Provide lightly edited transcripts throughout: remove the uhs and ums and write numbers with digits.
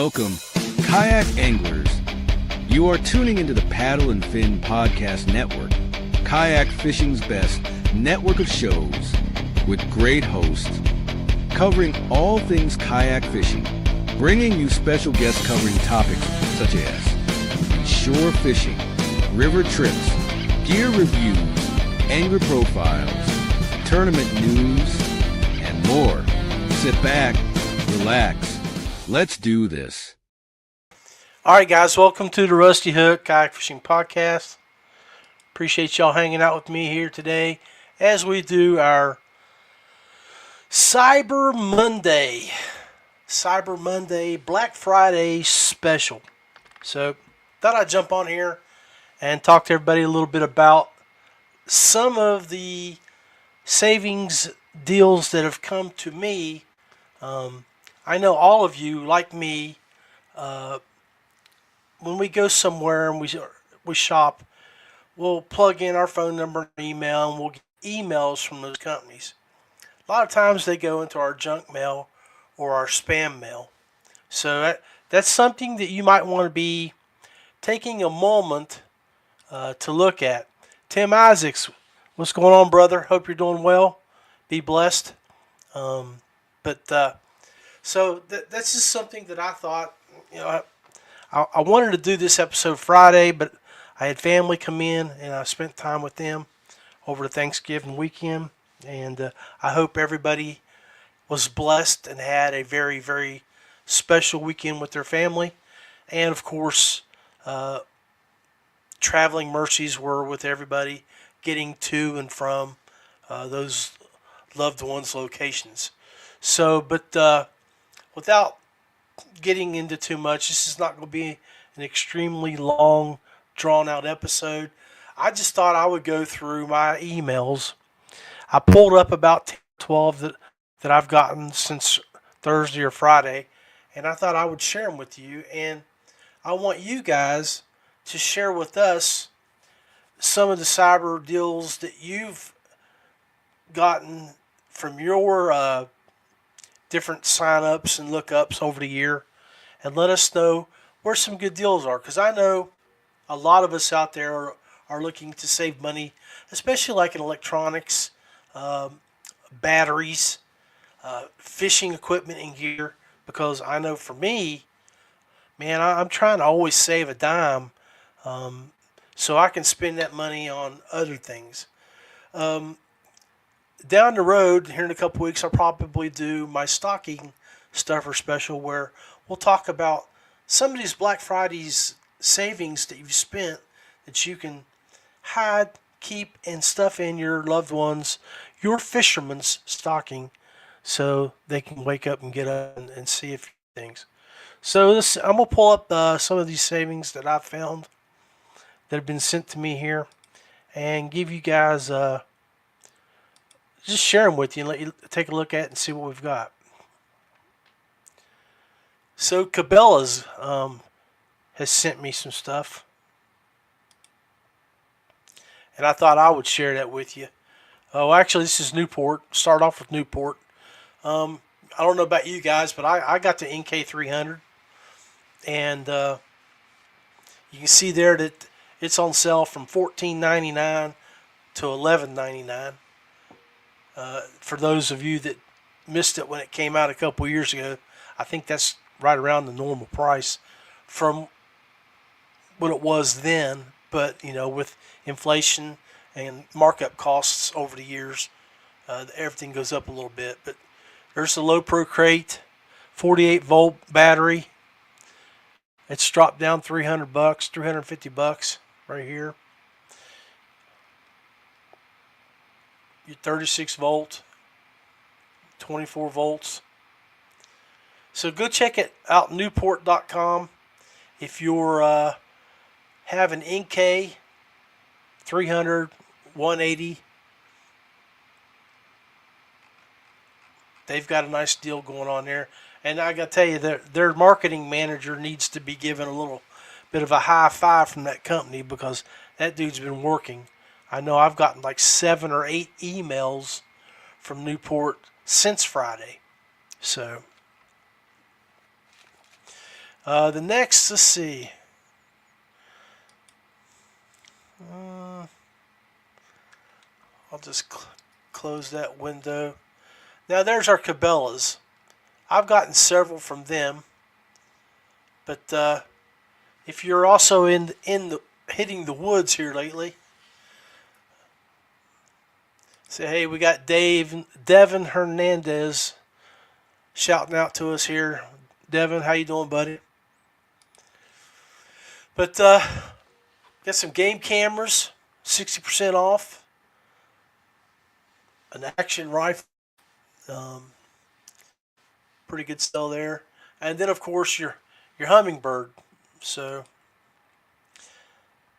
Welcome, kayak anglers. You are tuning into the Paddle and Fin Podcast Network, kayak fishing's best network of shows with great hosts covering all things kayak fishing, bringing you special guests covering topics such as shore fishing, river trips, gear reviews, angler profiles, tournament news, and more. Sit back, relax. Let's do this. All right, guys, welcome to the Rusty Hook Kayak Fishing Podcast. Appreciate y'all hanging out with me here today as we do our Cyber Monday, Black Friday special. So, thought I'd jump on here and talk to everybody a little bit about some of the savings deals that have come to me. I know all of you, like me, when we go somewhere and we shop, we'll plug in our phone number and email, and we'll get emails from those companies. A lot of times they go into our junk mail or our spam mail. So that's something that you might want to be taking a moment to look at. Tim Isaacs, what's going on, brother? Hope you're doing well. Be blessed. So that's just something that I thought, I wanted to do this episode Friday, but I had family come in and I spent time with them over the Thanksgiving weekend. And I hope everybody was blessed and had a very, very special weekend with their family. And of course, traveling mercies were with everybody getting to and from those loved ones' locations. So, but without getting into too much, this is not going to be an extremely long, drawn-out episode. I just thought I would go through my emails. I pulled up about 12 that I've gotten since Thursday or Friday, and I thought I would share them with you. And I want you guys to share with us some of the cyber deals that you've gotten from your different sign-ups and look-ups over the year, and let us know where some good deals are, because I know a lot of us out there are looking to save money, especially like in electronics, batteries, fishing equipment and gear, because I know for me, man, I'm trying to always save a dime so I can spend that money on other things. Down the road, here in a couple weeks, I'll probably do my stocking stuffer special where we'll talk about some of these Black Friday's savings that you've spent that you can hide, keep, and stuff in your loved ones, your fisherman's stocking, so they can wake up and get up and see a few things. So I'm going to pull up some of these savings that I've found that have been sent to me here and give you guys just share them with you and let you take a look at it and see what we've got. So Cabela's has sent me some stuff, and I thought I would share that with you. Oh, actually, this is Newport. Start off with Newport. I don't know about you guys, but I got the NK300, and you can see there that it's on sale from $14.99 to $11.99. For those of you that missed it when it came out a couple years ago, I think that's right around the normal price from what it was then. But, with inflation and markup costs over the years, everything goes up a little bit. But there's the Low Pro Crate, 48-volt battery. It's dropped down $300, $350 right here. Your 36 volt, 24 volts. So go check it out, Newport.com. If you're have an NK 300, 180, they've got a nice deal going on there. And I got to tell you, their marketing manager needs to be given a little bit of a high five from that company, because that dude's been working. I know I've gotten like 7 or 8 emails from Newport since Friday. So The next, let's see. I'll just close that window. Now there's our Cabela's. I've gotten several from them, but if you're also hitting the woods here lately, say hey, we got Devin Hernandez shouting out to us here. Devin, how you doing, buddy? But got some game cameras, 60% off. An action rifle, pretty good sell there. And then of course your Hummingbird. So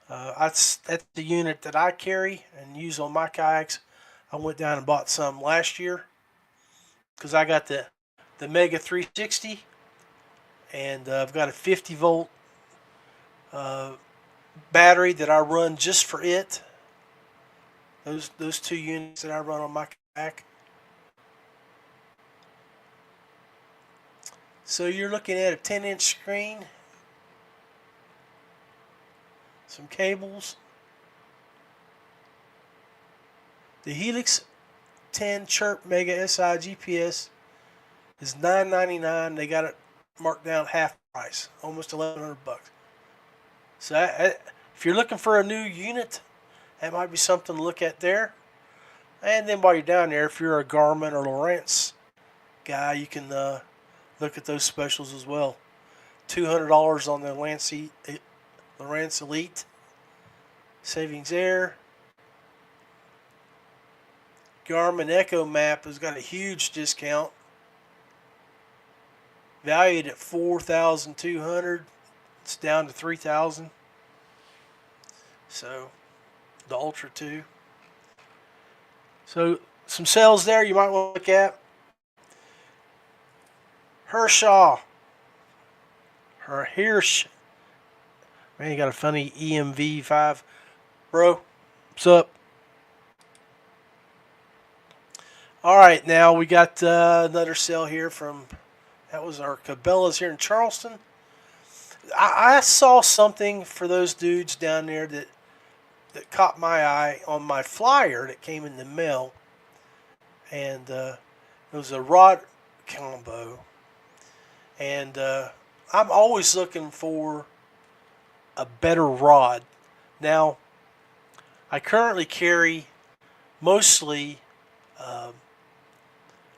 that's the unit that I carry and use on my kayaks. I went down and bought some last year because I got the Mega 360, and I've got a 50 volt battery that I run just for it. Those two units that I run on my kayak. So you're looking at a 10-inch screen, some cables. The Helix 10 Chirp Mega SI GPS is $9.99. They got it marked down half price, almost $1,100. So if you're looking for a new unit, that might be something to look at there. And then while you're down there, if you're a Garmin or Lowrance guy, you can look at those specials as well. $200 on the Lowrance Elite. Savings there. Garmin Echo Map has got a huge discount. Valued at $4,200. It's down to $3,000. So the Ultra 2. So some sales there you might want to look at. Hirsch. Man, you got a funny EMV5. Bro, what's up? Alright, now we got another sale here from, that was our Cabela's here in Charleston. I saw something for those dudes down there that caught my eye on my flyer that came in the mail, and it was a rod combo, and I'm always looking for a better rod. Now I currently carry mostly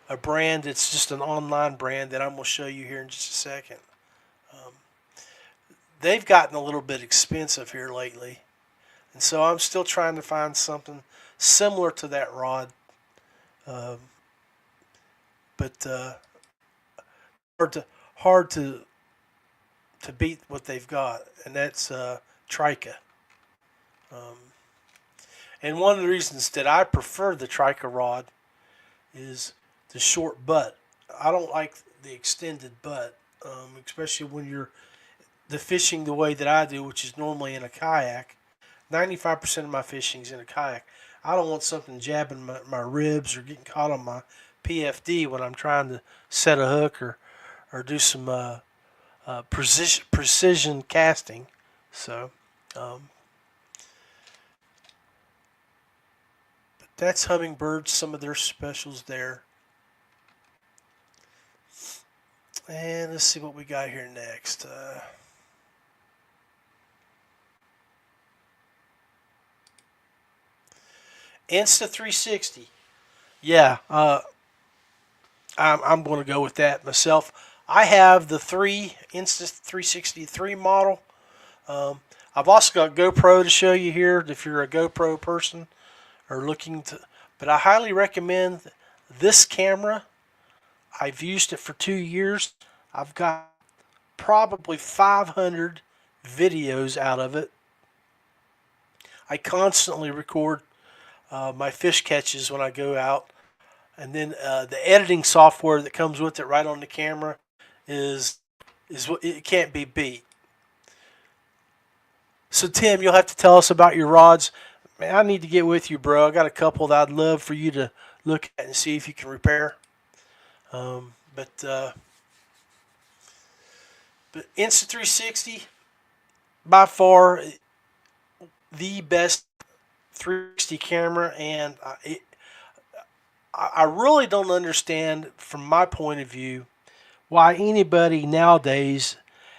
a brand that's just an online brand that I'm going to show you here in just a second. They've gotten a little bit expensive here lately, and so I'm still trying to find something similar to that rod, but hard to beat what they've got, and that's Trica. And one of the reasons that I prefer the Trica rod is the short butt. I don't like the extended butt, especially when you're fishing the way that I do, which is normally in a kayak. 95% of my fishing is in a kayak. I don't want something jabbing my ribs or getting caught on my PFD when I'm trying to set a hook or do some precision casting. So but that's Hummingbird, some of their specials there. And let's see what we got here next. Insta360. Yeah, I'm going to go with that myself. I have the Insta360 3 model. I've also got GoPro to show you here if you're a GoPro person or looking to. But I highly recommend this camera. I've used it for 2 years. I've got probably 500 videos out of it. I constantly record my fish catches when I go out, and then the editing software that comes with it right on the camera is what it can't be beat. So Tim, you'll have to tell us about your rods. Man, I need to get with you, bro. I got a couple that I'd love for you to look at and see if you can repair. But Insta360, by far the best 360 camera, and I really don't understand, from my point of view, why anybody nowadays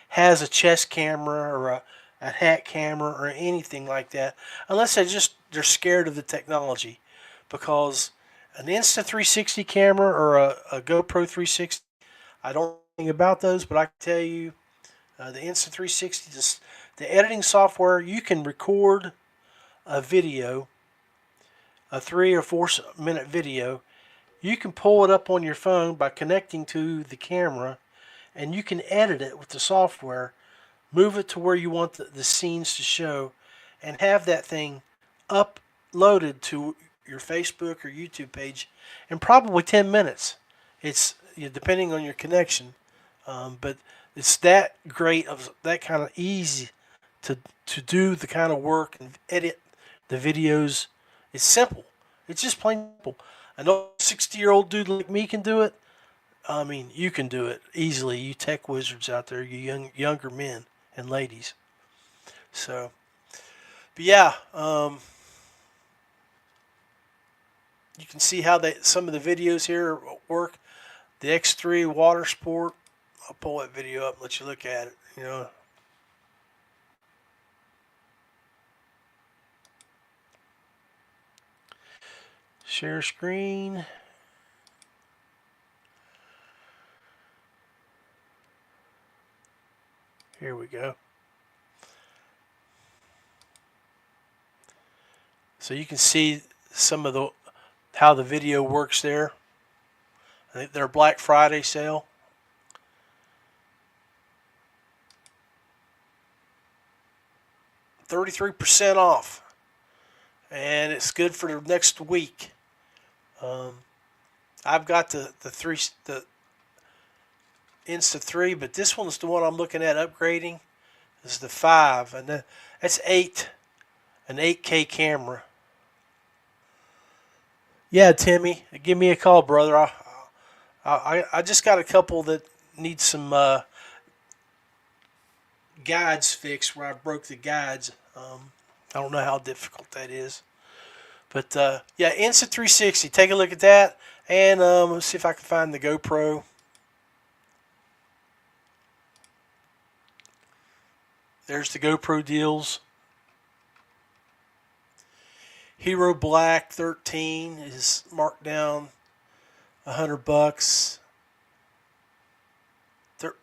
has a chest camera or a hat camera or anything like that, unless they're scared of the technology. Because an Insta360 camera or a GoPro 360, I don't know anything about those, but I can tell you, the Insta360, the editing software, you can record a video, a 3 or 4 minute video. You can pull it up on your phone by connecting to the camera, and you can edit it with the software, move it to where you want the scenes to show, and have that thing uploaded to your Facebook or YouTube page in probably 10 minutes. It's, depending on your connection, but it's that great, of that kind of easy to do the kind of work and edit the videos. It's simple. It's just plain simple. An old 60-year-old dude like me can do it. I mean, you can do it easily. You tech wizards out there, you younger men and ladies. So, but yeah, you can see how some of the videos here work. The X3 water sport. I'll pull that video up and let you look at it. Share screen. Here we go. So you can see some of how the video works there. I think their Black Friday sale. $33% off, and it's good for the next week. I've got the Insta3, but this one's the one I'm looking at upgrading. This is the 5, and that's an 8K camera. Yeah, Timmy, give me a call, brother. I just got a couple that need some guides fixed, where I broke the guides. I don't know how difficult that is. But yeah, Insta360, take a look at that. And let's see if I can find the GoPro. There's the GoPro deals. Hero Black 13 is marked down $100.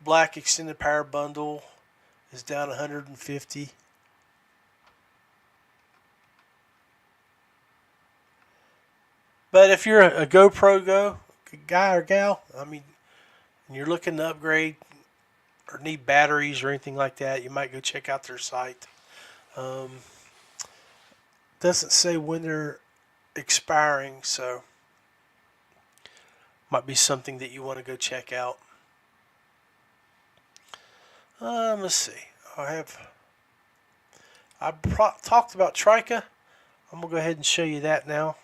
Black extended power bundle is down 150. But if you're a GoPro guy or gal, I mean, and you're looking to upgrade or need batteries or anything like that, you might go check out their site. Doesn't say when they're expiring, so might be something that you want to go check out. Let's see. I talked about Trica. I'm gonna go ahead and show you that now.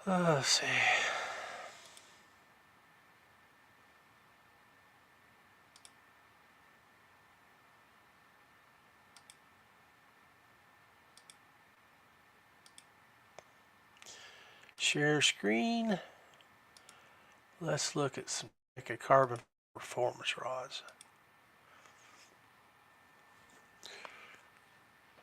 Let's see. Share screen. Let's look at some carbon performance rods.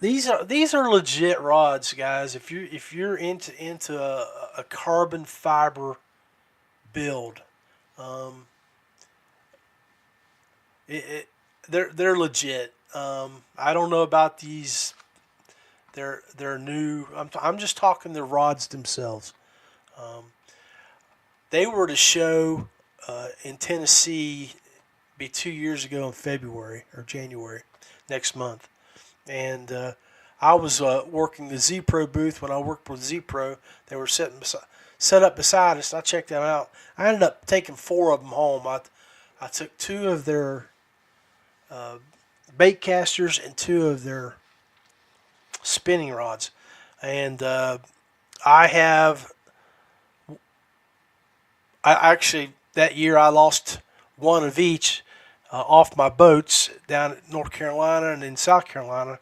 These are legit rods, guys. If you're into a carbon fiber build, they're legit. I don't know about these. They're new. I'm just talking the rods themselves. They were to show in Tennessee, be 2 years ago in February or January next month. And I was working the Z Pro booth when I worked with Z Pro. They were set up beside us. I checked them out. I ended up taking 4 of them home. I took 2 of their bait casters and 2 of their spinning rods. And I have. I actually that year I lost one of each off my boats down at North Carolina and in South Carolina.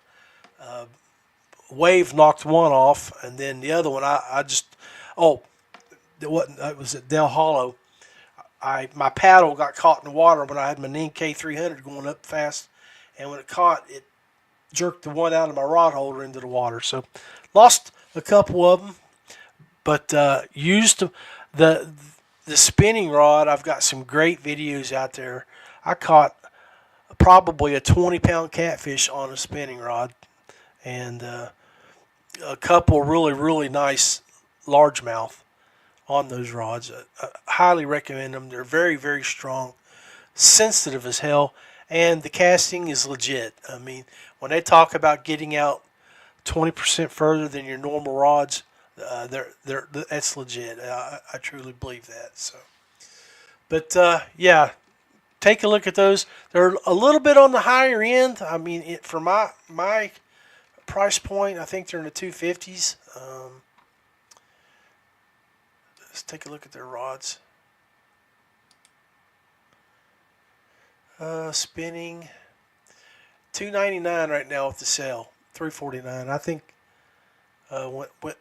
Wave knocked one off, and then the other one I just it was at Del Hollow. My paddle got caught in the water when I had my Ninke 300 going up fast, and when it caught, it jerked the one out of my rod holder into the water. So lost a couple of them, but used the the spinning rod. I've got some great videos out there. I caught probably a 20-pound catfish on a spinning rod, and a couple really nice largemouth on those rods. I highly recommend them. They're very strong, sensitive as hell, and the casting is legit. I mean, when they talk about getting out 20% further than your normal rods, that's legit. I truly believe that. So, but yeah, take a look at those. They're a little bit on the higher end. I mean, for my price point, I think they're in the 250s. Let's take a look at their rods. Spinning $299 right now with the sale. $349. I think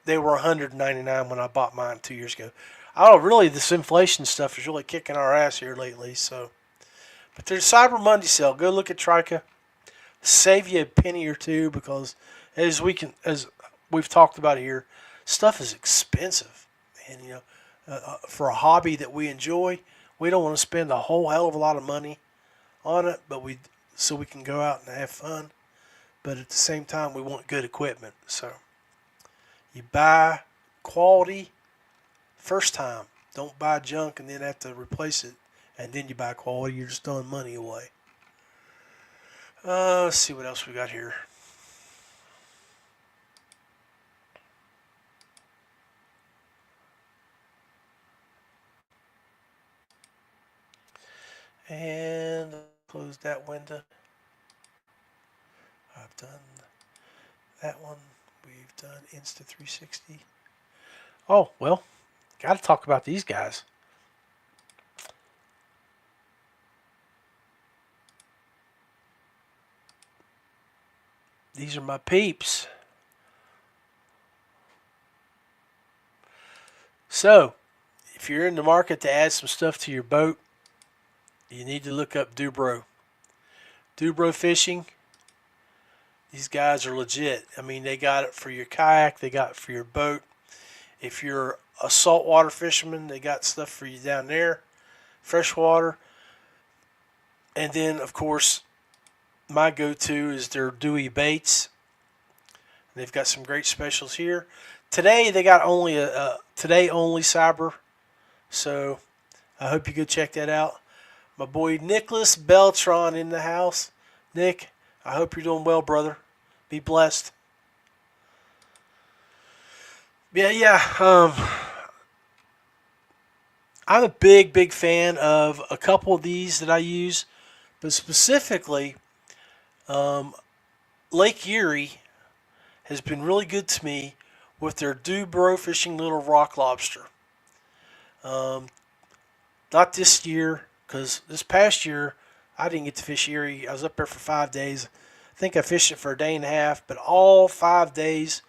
they were $199 when I bought mine 2 years ago. Oh, really? This inflation stuff is really kicking our ass here lately. So, but there's Cyber Monday sale. Go look at Trika. Save you a penny or two, because as we've talked about here, stuff is expensive, and for a hobby that we enjoy, we don't want to spend a whole hell of a lot of money on it, but so we can go out and have fun. But at the same time, we want good equipment. So you buy quality first time. Don't buy junk and then have to replace it, and then you buy quality. You're just throwing money away. Let's see what else we got here. And close that window. I've done that one. We've done Insta360. Oh, well, got to talk about these guys. These are my peeps. So, if you're in the market to add some stuff to your boat, you need to look up Dubro. Dubro Fishing. These guys are legit. I mean, they got it for your kayak. They got it for your boat. If you're a saltwater fisherman, they got stuff for you down there. Freshwater. And then, of course, my go-to is their Dewey baits. They've got some great specials here. Today, they got only a today only cyber. So, I hope you go check that out. My boy Nicholas Beltron in the house. Nick, I hope you're doing well, brother. Be blessed. Yeah. I'm a big fan of a couple of these that I use, but specifically, Lake Erie has been really good to me with their Dubro Fishing Little Rock Lobster. Not this year, because this past year I didn't get to fish Erie. I was up there for 5 days. I think I fished it for a day and a half, but all 5 days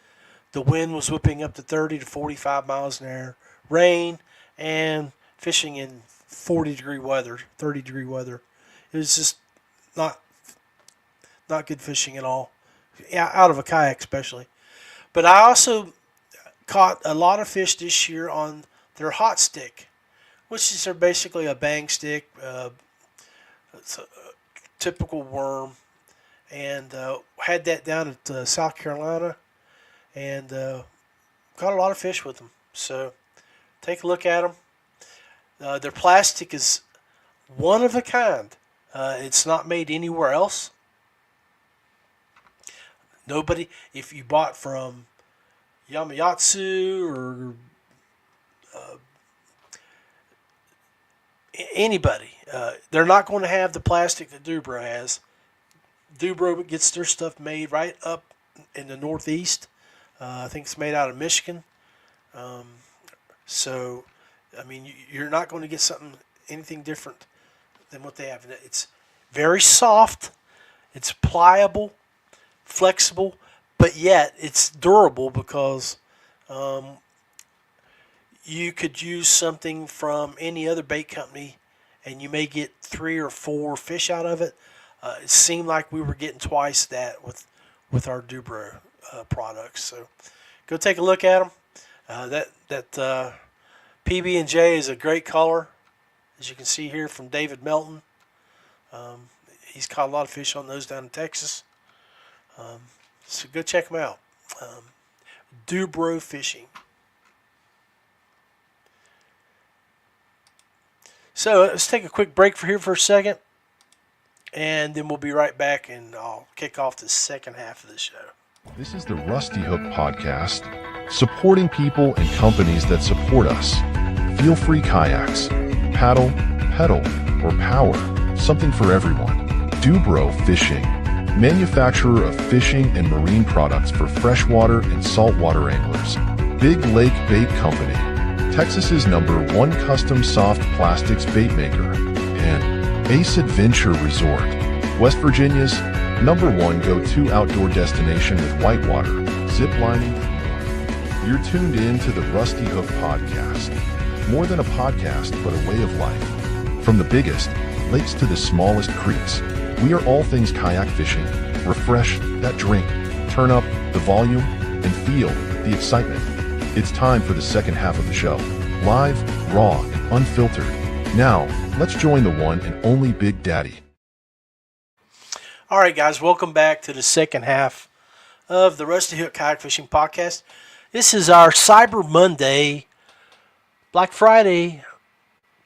the wind was whipping up to 30 to 45 miles an hour, rain, and fishing in 40-degree weather, 30-degree weather. It was just not good fishing at all, out of a kayak especially. But I also caught a lot of fish this year on their hot stick, which is basically a bang stick. It's a typical worm, and had that down at South Carolina, and caught a lot of fish with them. So take a look at them. Their plastic is one of a kind. It's not made anywhere else. Nobody, if you bought from Yamayatsu or anybody, they're not going to have the plastic that Dubro has. Dubro gets their stuff made right up in the Northeast. I think it's made out of Michigan. So, I mean, you're not going to get anything different than what they have. It's very soft, it's pliable, flexible, but yet it's durable because you could use something from any other bait company and you may get 3 or 4 fish out of it. It seemed like we were getting twice that with our Dubro products. So go take a look at them. That PB&J is a great color, as you can see here from David Melton. He's caught a lot of fish on those down in Texas. So go check them out. Dubro Fishing. So let's take a quick break for a second, and then we'll be right back, and I'll kick off the second half of the show. This is the Rusty Hook Podcast, supporting people and companies that support us. Feel free kayaks, paddle, pedal, or power, something for everyone. Dubro Fishing, manufacturer of fishing and marine products for freshwater and saltwater anglers. Big Lake Bait Company, Texas's #1 custom soft plastics bait maker. And Ace Adventure Resort, West Virginia's #1 go-to outdoor destination with whitewater, zip lining. You're tuned in to the Rusty Hook Podcast. More than a podcast, but a way of life. From the biggest lakes to the smallest creeks, we are all things kayak fishing. Refresh that drink, turn up the volume, and feel the excitement. It's time for the second half of the show. Live, raw, and unfiltered. Now, let's join the one and only Big Daddy. All right, guys, welcome back to the second half of the Rusty Hook Kayak Fishing Podcast. This is our Cyber Monday, Black Friday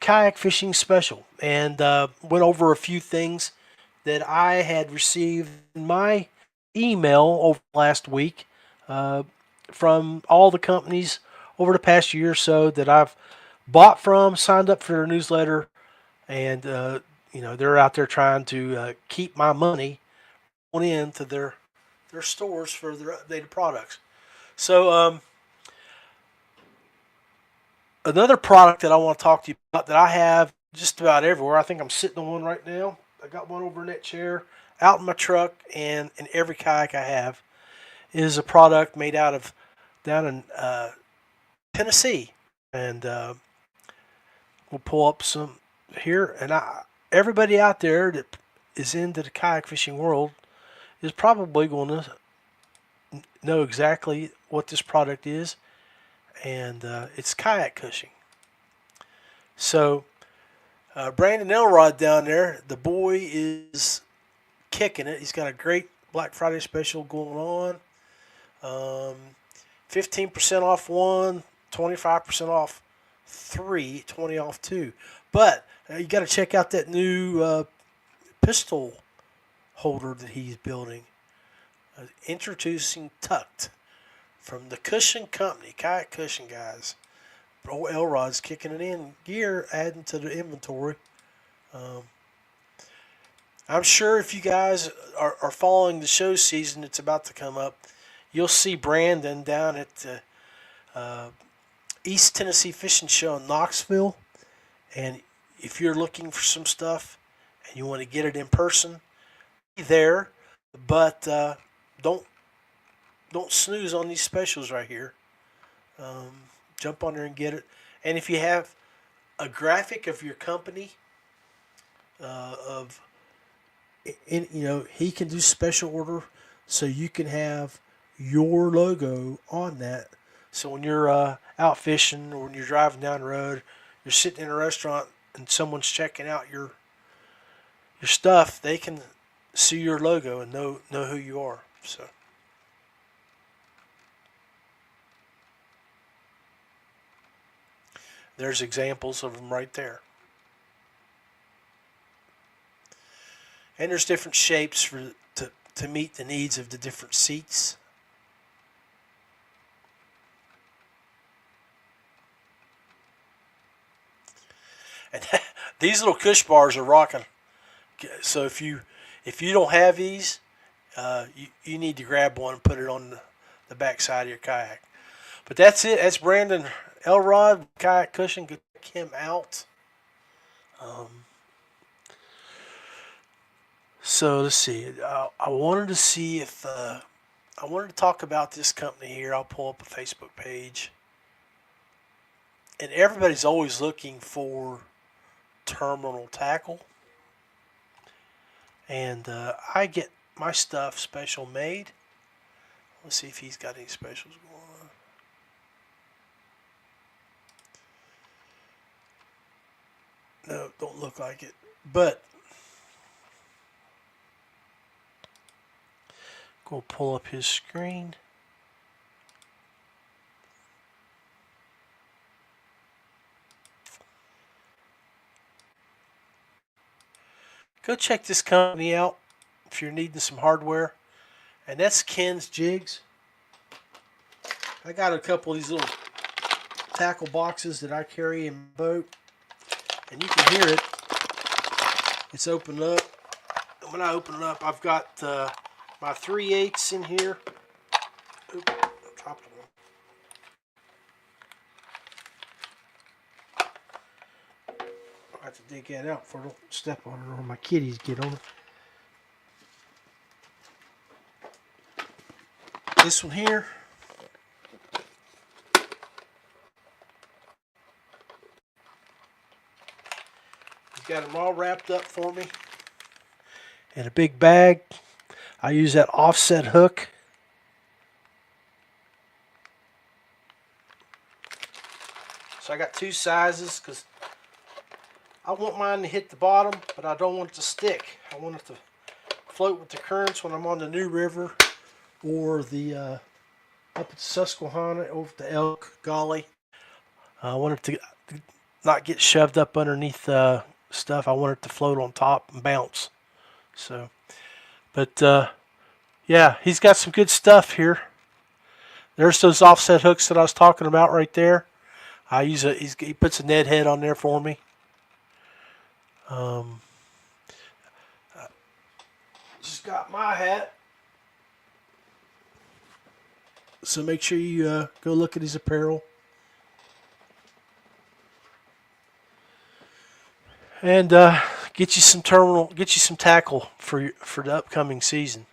kayak fishing special, and went over a few things that I had received in my email over last week from all the companies over the past year or so that I've bought from, signed up for their newsletter, and they're out there trying to keep my money on into their stores for their updated products. So another product that I want to talk to you about that I have just about everywhere. I think I'm sitting on one right now. I got one over in that chair, out in my truck, and in every kayak I have, is a product made down in Tennessee. And we'll pull up some here. And everybody out there that is into the kayak fishing world is probably going to know exactly what this product is. And it's kayak cushing. So Brandon Elrod down there, the boy is kicking it. He's got a great Black Friday special going on. 15% off one, 25% off three, 20 off two. But you got to check out that new pistol holder that he's building. Introducing Tucked from the Cushion Company, Kayak Cushion guys. Bro Elrod's kicking it in gear, adding to the inventory. I'm sure if you guys are following the show season that's about to come up, you'll see Brandon down at the East Tennessee Fishing Show in Knoxville. And if you're looking for some stuff and you want to get it in person, be there. But don't snooze on these specials right here. Jump on there and get it. And if you have a graphic of your company, he can do special order so you can have your logo on that. So when you're out fishing or when you're driving down the road, you're sitting in a restaurant and someone's checking out your stuff, they can see your logo and know who you are. So. There's examples of them right there. And there's different shapes to meet the needs of the different seats. And these little cush bars are rocking. So if you don't have these, you need to grab one and put it on the back side of your kayak. But that's it. That's Brandon Elrod, Kayak Cushion. Go check him out. So let's see. I wanted to see if I wanted to talk about this company here. I'll pull up a Facebook page, and everybody's always looking for terminal tackle, and I get my stuff special made. Let's see if he's got any specials going on. No, don't look like it. But go pull up his screen. Go check this company out if you're needing some hardware. And that's Ken's Jigs. I got a couple of these little tackle boxes that I carry in my boat. And you can hear it. It's opened up. And when I open it up, I've got my 3/8 in here. Oops, I dropped one. I have to dig that out before I don't step on it or my kitties get on it. This one here. He's got them all wrapped up for me in a big bag. I use that offset hook. So I got two sizes because I want mine to hit the bottom, but I don't want it to stick. I want it to float with the currents when I'm on the New River or the up at Susquehanna over the Elk Gully. I want it to not get shoved up underneath stuff. I want it to float on top and bounce. So, but yeah, he's got some good stuff here. There's those offset hooks that I was talking about right there. I use he puts a Ned head on there for me. Just got my hat. So make sure you go look at his apparel. And get you some tackle for the upcoming season.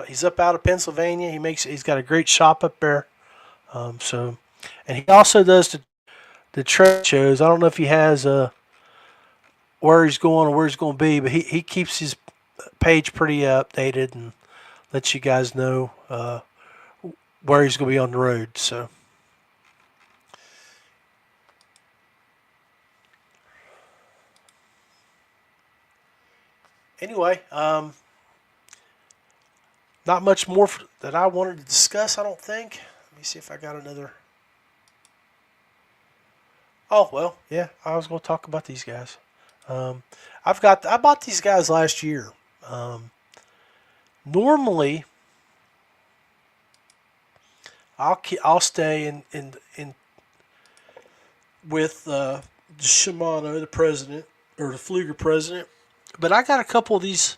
He's up out of Pennsylvania. He's got a great shop up there. And he also does the trade shows. I don't know if he has where he's going or where he's going to be, but he keeps his page pretty updated and lets you guys know where he's going to be on the road. So. Anyway, not much more that I wanted to discuss, I don't think. Let me see if I got another. Oh, well, yeah, I was going to talk about these guys. I bought these guys last year. Normally, I'll stay in with Shimano, the president, or the Fluger president. But I got a couple of these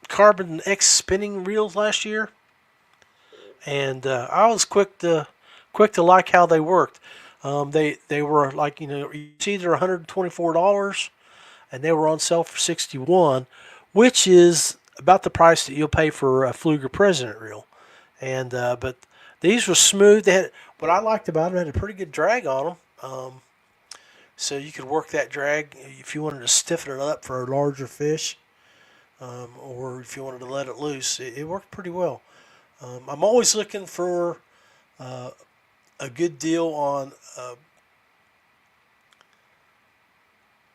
Carbon X spinning reels last year, and I was quick to like how they worked. They were like, it's either $124, and they were on sale for $61, which is about the price that you'll pay for a Fluger President reel. And but these were smooth. What I liked about them, had a pretty good drag on them. So you could work that drag if you wanted to stiffen it up for a larger fish, or if you wanted to let it loose. It worked pretty well. I'm always looking for a good deal on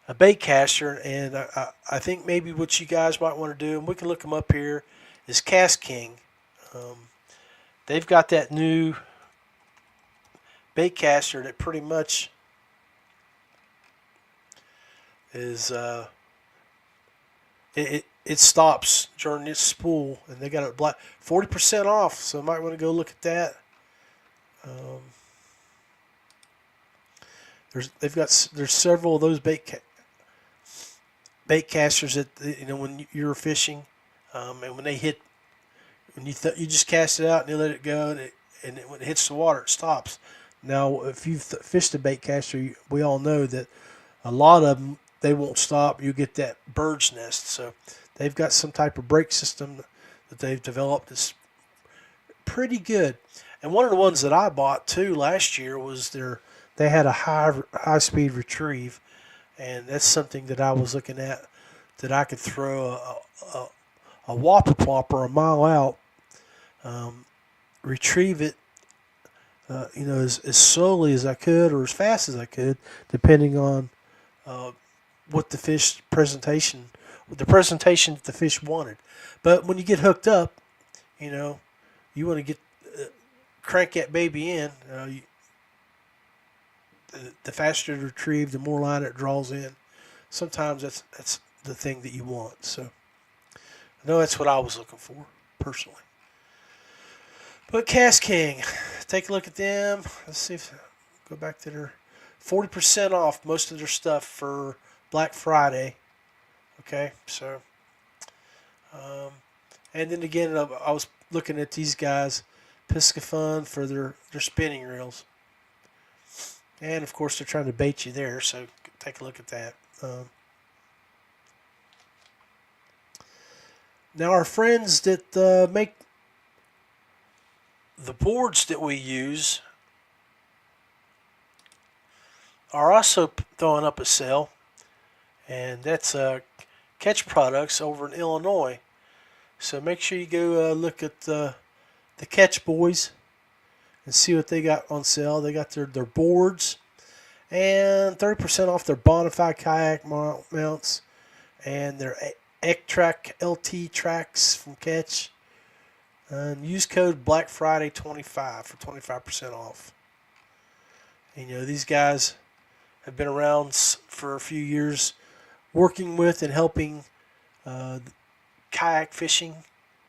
a bait caster, and I think maybe what you guys might want to do, and we can look them up here, is Cast King. They've got that new bait caster that pretty much is it stops during this spool, and they got it 40% off, so you might want to go look at that. There's several of those bait casters that when you're fishing, and when they hit when you just cast it out and you let it go, and when it hits the water, it stops. Now, if you've fished a bait caster, we all know that a lot of them, they won't stop. You get that bird's nest. So they've got some type of brake system that they've developed that's pretty good. And one of the ones that I bought too last year was they had a high speed retrieve, and that's something that I was looking at, that I could throw a whopper plopper a mile out, retrieve it, as slowly as I could or as fast as I could, depending on what the presentation that the fish wanted. But when you get hooked up, you want to get crank that baby in. The faster to retrieve, the more line it draws in. Sometimes that's the thing that you want. So I know that's what I was looking for personally. But Cast King, take a look at them. Let's see if go back to their 40% off most of their stuff for Black Friday. Okay, so and then again, I was looking at these guys, Piscafun, for their spinning reels, and of course they're trying to bait you there. So take a look at that. Now our friends that make the boards that we use are also throwing up a sale, and that's Catch Products over in Illinois. So make sure you go look at the Catch Boys and see what they got on sale. They got their boards and 30% off their Bonafide kayak mounts and their X-Track LT tracks from Catch. And use code Black Friday 25 for 25% off. And, these guys have been around for a few years, working with and helping kayak fishing.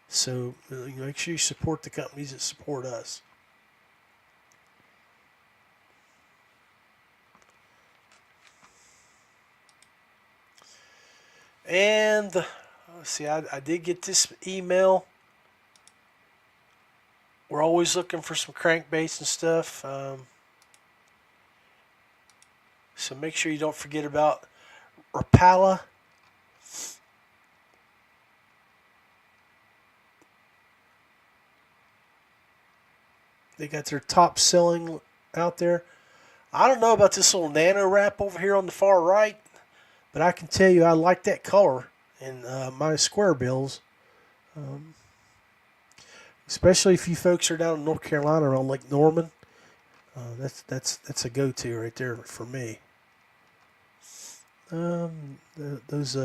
So make sure you support the companies that support us. And let's see, I did get this email. We're always looking for some crankbaits and stuff. So make sure you don't forget about Rapala. They got their top selling out there. I don't know about this little nano wrap over here on the far right, but I can tell you I like that color in my square bills. Especially if you folks are down in North Carolina or on Lake Norman. That's a go-to right there for me. Those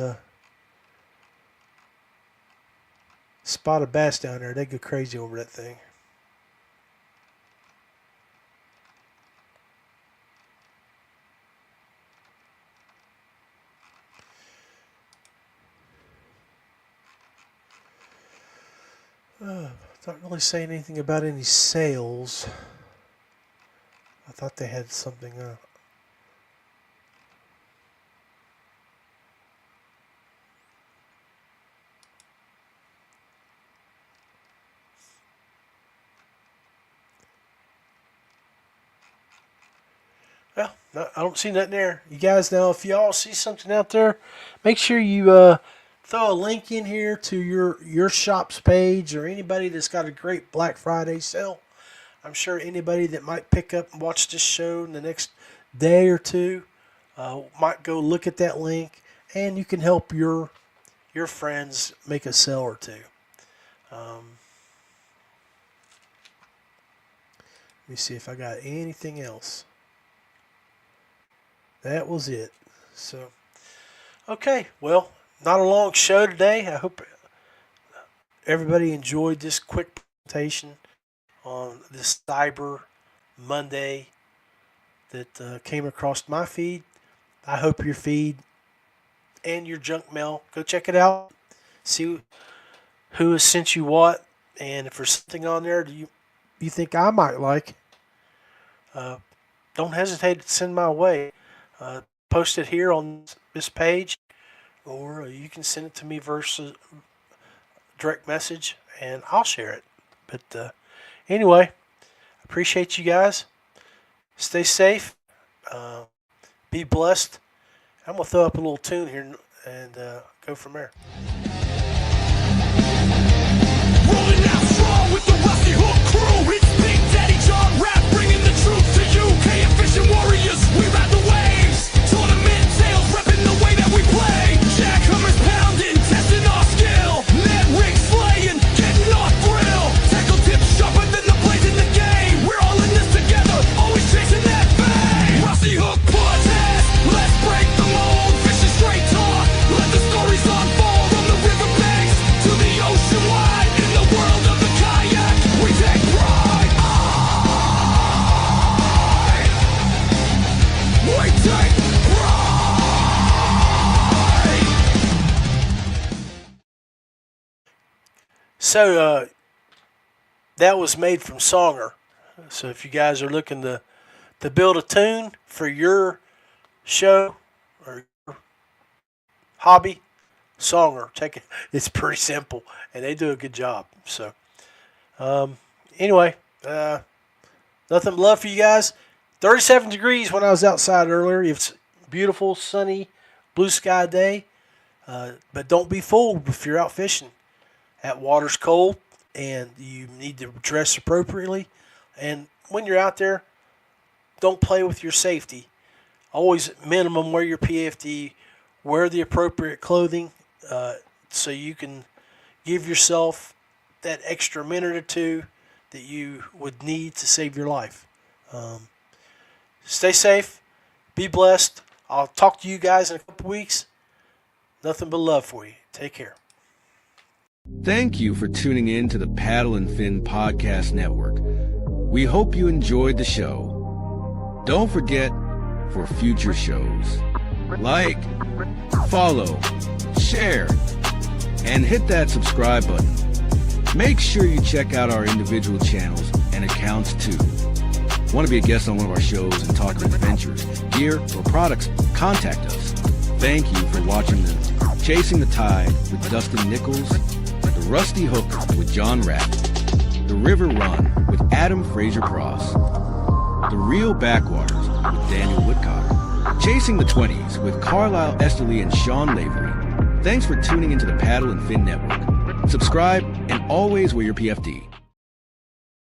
spotted bass down there, they go crazy over that thing. Not really saying anything about any sales. I thought they had something Well, no, I don't see nothing there. You guys know, if y'all see something out there, make sure you throw a link in here to your shop's page, or anybody that's got a great Black Friday sale. I'm sure anybody that might pick up and watch this show in the next day or two might go look at that link, and you can help your friends make a sale or two. Let me see if I got anything else. That was it. So, okay, well, not a long show today. I hope everybody enjoyed this quick presentation on this Cyber Monday that came across my feed. I hope your feed and your junk mail, go check it out. See who has sent you what, and if there's something on there you think I might like, don't hesitate to send my way. Post it here on this page, or you can send it to me direct message, and I'll share it. But anyway, appreciate you guys. Stay safe. Be blessed. I'm going to throw up a little tune here and go from there. Rolling out strong with the Rusty Hook crew. It's Big Daddy John Rapp bringing the truth to you. KF Fishing Warriors, we ride the waves. Tournament sales repping the way that we play. Jackhammers pounding, testing our skill. Net rig slaying, getting our thrill. Tackle tips sharper than the blades in the game. We're all in this together, always chasing that fame. Rusty Hook podcast, let's break the mold. Fishing straight talk, let the stories unfold. From the riverbanks to the ocean wide. In the world of the kayak, we take pride. We take pride. So that was made from Songer. So if you guys are looking to build a tune for your show or your hobby, Songer, take it. It's pretty simple, and they do a good job. So anyway, nothing but love for you guys. 37 degrees when I was outside earlier. It's beautiful, sunny, blue sky day. But don't be fooled if you're out fishing. That water's cold, and you need to dress appropriately. And when you're out there, don't play with your safety. Always minimum wear your PFD, wear the appropriate clothing so you can give yourself that extra minute or two that you would need to save your life. Stay safe. Be blessed. I'll talk to you guys in a couple weeks. Nothing but love for you. Take care. Thank you for tuning in to the Paddle and Fin Podcast Network. We hope you enjoyed the show. Don't forget, for future shows, like, follow, share, and hit that subscribe button. Make sure you check out our individual channels and accounts too. Want to be a guest on one of our shows and talk about adventures, gear, or products? Contact us. Thank you for watching the Chasing the Tide with Dustin Nichols, The Rusty Hook with John Rapp, The River Run with Adam Fraser Cross, The Real Backwaters with Daniel Woodcock, Chasing the 20s with Carlisle Esterly and Sean Lavery. Thanks for tuning into the Paddle and Fin Network. Subscribe and always wear your PFD.